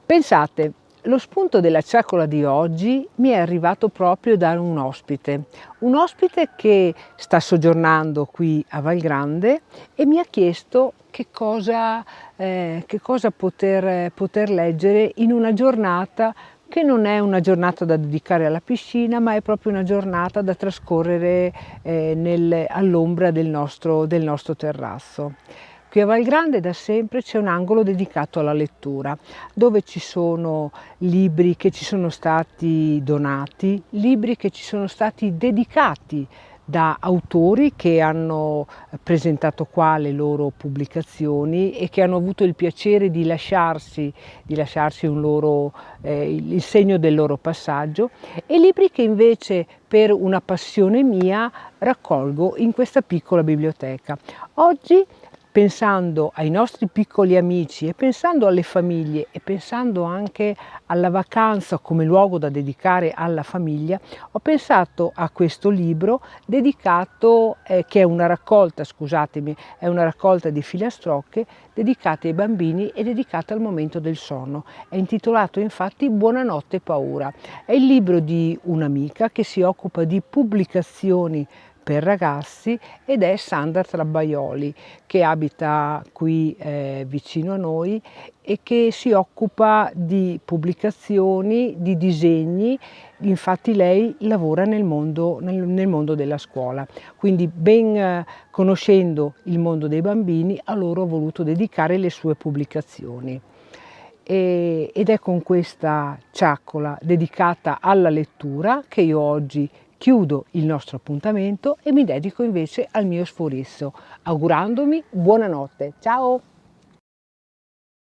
Pensate, lo spunto della ciaccola di oggi mi è arrivato proprio da un ospite che sta soggiornando qui a Val Grande e mi ha chiesto che cosa poter leggere in una giornata che non è una giornata da dedicare alla piscina, ma è proprio una giornata da trascorrere all'ombra del nostro terrazzo. Qui a Val Grande da sempre c'è un angolo dedicato alla lettura, dove ci sono libri che ci sono stati donati, libri che ci sono stati dedicati da autori che hanno presentato qua le loro pubblicazioni e che hanno avuto il piacere di lasciarsi il segno del loro passaggio, e libri che invece per una passione mia raccolgo in questa piccola biblioteca. Oggi, pensando ai nostri piccoli amici e pensando alle famiglie e pensando anche alla vacanza come luogo da dedicare alla famiglia, ho pensato a questo libro dedicato, che è una raccolta, scusatemi, è una raccolta di filastrocche dedicate ai bambini e dedicate al momento del sonno. È intitolato infatti Buonanotte paura. È il libro di un'amica che si occupa di pubblicazioni per ragazzi ed è Sandra Trabaioli, che abita qui vicino a noi e che si occupa di pubblicazioni, di disegni. Infatti lei lavora nel mondo della scuola, quindi ben conoscendo il mondo dei bambini, a loro ho voluto dedicare le sue pubblicazioni. Ed è con questa ciaccola dedicata alla lettura che io oggi chiudo il nostro appuntamento e mi dedico invece al mio sforisso, augurandomi buonanotte. Ciao!